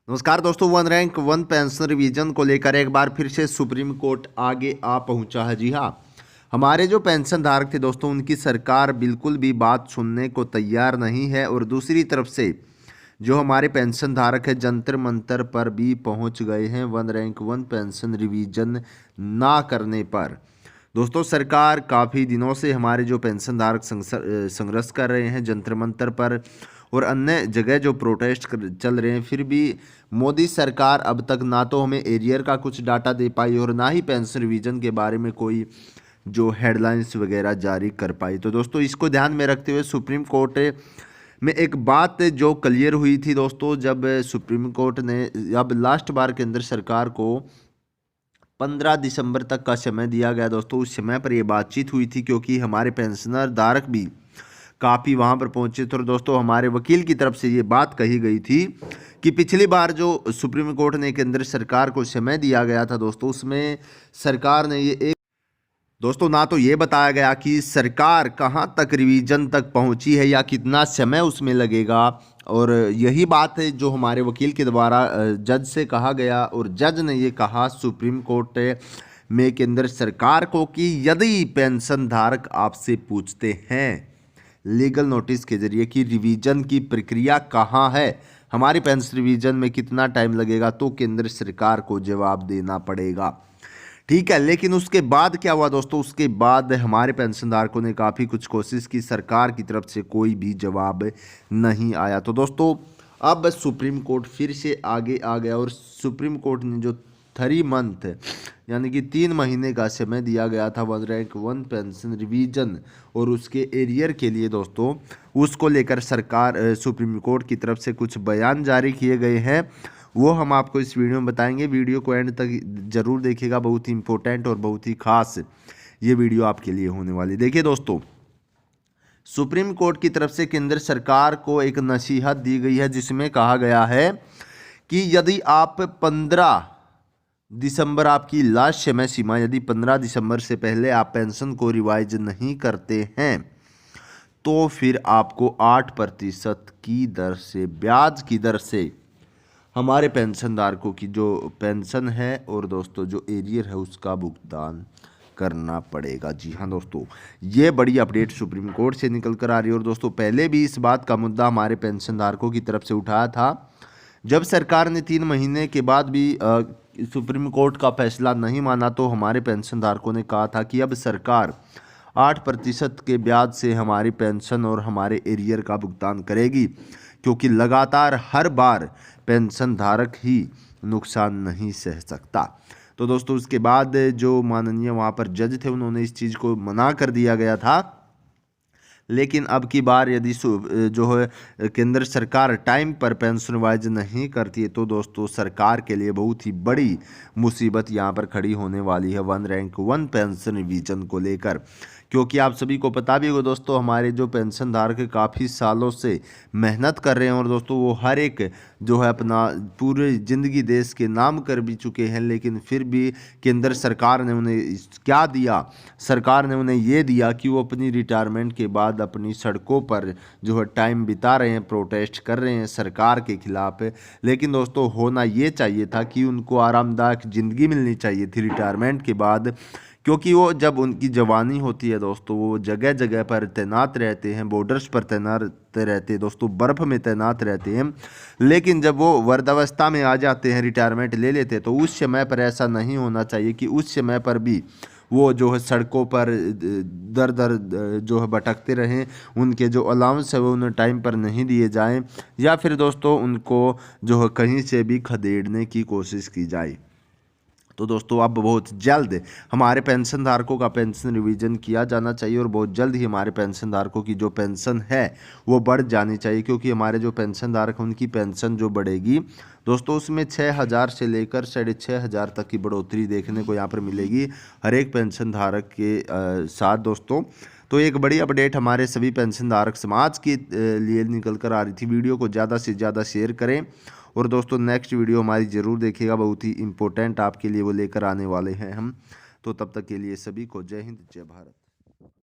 नमस्कार दोस्तों, one rank one pension revision को लेकर एक बार फिर से सुप्रीम कोर्ट आगे आ पहुंचा है। जी हाँ, हमारे जो पेंशन धारक थे दोस्तों, उनकी सरकार बिल्कुल भी बात सुनने को तैयार नहीं है। और दूसरी तरफ से जो हमारे पेंशन धारक है जंतर मंतर पर भी पहुंच गए हैं one rank one pension revision ना करने पर। दोस्तों, सरकार काफ़ी दिनों से हमारे जो पेंशन धारक संघर्ष कर रहे हैं जंतर मंतर पर और अन्य जगह जो प्रोटेस्ट चल रहे हैं, फिर भी मोदी सरकार अब तक ना तो हमें एरियर का कुछ डाटा दे पाई और ना ही पेंशन रिवीजन के बारे में कोई जो हेडलाइंस वगैरह जारी कर पाई। तो दोस्तों, इसको ध्यान में रखते हुए सुप्रीम कोर्ट में एक बात जो क्लियर हुई थी दोस्तों, जब सुप्रीम कोर्ट ने अब लास्ट बार के अंदर सरकार को 15 दिसंबर तक का समय दिया गया दोस्तों, उस समय पर यह बातचीत हुई थी क्योंकि हमारे पेंशनर धारक भी काफ़ी वहाँ पर पहुंचे थे। और दोस्तों, हमारे वकील की तरफ से ये बात कही गई थी कि पिछली बार जो सुप्रीम कोर्ट ने केंद्र सरकार को समय दिया गया था दोस्तों, उसमें सरकार ने ये एक दोस्तों ना तो ये बताया गया कि सरकार कहाँ तक रिवीजन तक पहुंची है या कितना समय उसमें लगेगा। और यही बात है जो हमारे वकील के द्वारा जज से कहा गया और जज ने ये कहा सुप्रीम कोर्ट में केंद्र सरकार को कि यदि पेंशन धारक आपसे पूछते हैं लीगल नोटिस के जरिए कि रिवीजन की प्रक्रिया कहाँ है, हमारी पेंशन रिवीजन में कितना टाइम लगेगा, तो केंद्र सरकार को जवाब देना पड़ेगा। ठीक है, लेकिन उसके बाद क्या हुआ दोस्तों, उसके बाद हमारे पेंशनधारकों ने काफ़ी कुछ कोशिश की, सरकार की तरफ से कोई भी जवाब नहीं आया। तो दोस्तों, अब सुप्रीम कोर्ट फिर से आगे आ गया और सुप्रीम कोर्ट ने जो 3 मंथ यानी कि 3 महीने का समय दिया गया था one rank one pension revision और उसके एरियर के लिए दोस्तों, उसको लेकर सरकार सुप्रीम कोर्ट की तरफ से कुछ बयान जारी किए गए हैं। वो हम आपको इस वीडियो में बताएंगे। वीडियो को एंड तक जरूर देखिएगा, बहुत ही इंपॉर्टेंट और बहुत ही खास ये वीडियो आपके लिए होने वाली। देखिए दोस्तों, सुप्रीम कोर्ट की तरफ से केंद्र सरकार को एक नसीहत दी गई है जिसमें कहा गया है कि यदि आप 15 दिसंबर आपकी लास्ट समय सीमा, यदि 15 दिसंबर से पहले आप पेंशन को रिवाइज नहीं करते हैं तो फिर आपको 8% की दर से, ब्याज की दर से हमारे पेंशन धारकों की जो पेंशन है और दोस्तों जो एरियर है उसका भुगतान करना पड़ेगा। जी हाँ दोस्तों, ये बड़ी अपडेट सुप्रीम कोर्ट से निकल कर आ रही है। और दोस्तों, पहले भी इस बात का मुद्दा हमारे पेंशन धारकों की तरफ से उठाया था, जब सरकार ने 3 महीने के बाद भी सुप्रीम कोर्ट का फैसला नहीं माना तो हमारे पेंशन धारकों ने कहा था कि अब सरकार 8% के ब्याज से हमारी पेंशन और हमारे एरियर का भुगतान करेगी, क्योंकि लगातार हर बार पेंशन धारक ही नुकसान नहीं सह सकता। तो दोस्तों, उसके बाद जो माननीय वहाँ पर जज थे उन्होंने इस चीज़ को मना कर दिया गया था। लेकिन अब की बार यदि जो है केंद्र सरकार टाइम पर पेंशन वाइज नहीं करती है तो दोस्तों, सरकार के लिए बहुत ही बड़ी मुसीबत यहाँ पर खड़ी होने वाली है one rank one pension revision को लेकर। क्योंकि आप सभी को पता भी होगा दोस्तों, हमारे जो पेंशन धारक काफ़ी सालों से मेहनत कर रहे हैं और दोस्तों वो हर एक जो है अपना पूरे ज़िंदगी देश के नाम कर भी चुके हैं, लेकिन फिर भी केंद्र सरकार ने उन्हें क्या दिया, सरकार ने उन्हें ये दिया कि वो अपनी रिटायरमेंट के बाद अपनी सड़कों पर जो है टाइम बिता रहे हैं, प्रोटेस्ट कर रहे हैं सरकार के खिलाफ। लेकिन दोस्तों, होना ये चाहिए था कि उनको आरामदायक ज़िंदगी मिलनी चाहिए थी रिटायरमेंट के बाद, क्योंकि वो जब उनकी जवानी होती है दोस्तों, वो जगह जगह पर तैनात रहते हैं, बॉर्डर्स पर तैनात रहते हैं दोस्तों, बर्फ़ में तैनात रहते हैं। लेकिन जब वो वृद्धावस्था में आ जाते हैं, रिटायरमेंट ले लेते हैं, तो उस समय पर ऐसा नहीं होना चाहिए कि उस समय पर भी वो जो है सड़कों पर दर दर जो है भटकते रहें, उनके जो अलाउंस है वो उन्हें टाइम पर नहीं दिए जाएं, या फिर दोस्तों उनको जो है कहीं से भी खदेड़ने की कोशिश की जाए। तो दोस्तों, अब बहुत जल्द हमारे पेंशन धारकों का पेंशन रिवीजन किया जाना चाहिए और बहुत जल्द ही हमारे पेंशन धारकों की जो पेंशन है वो बढ़ जानी चाहिए, क्योंकि हमारे जो पेंशन धारक हैं उनकी पेंशन जो बढ़ेगी दोस्तों, उसमें 6,000 से लेकर 6,500 तक की बढ़ोतरी देखने को यहाँ पर मिलेगी हर एक पेंशन धारक के साथ दोस्तों। तो एक बड़ी अपडेट हमारे सभी पेंशन धारक समाज के लिए निकल कर आ रही थी। वीडियो को ज़्यादा से ज़्यादा शेयर करें और दोस्तों, नेक्स्ट वीडियो हमारी ज़रूर देखिएगा, बहुत ही इंपॉर्टेंट आपके लिए वो लेकर आने वाले हैं हम। तो तब तक के लिए सभी को जय हिंद, जय भारत।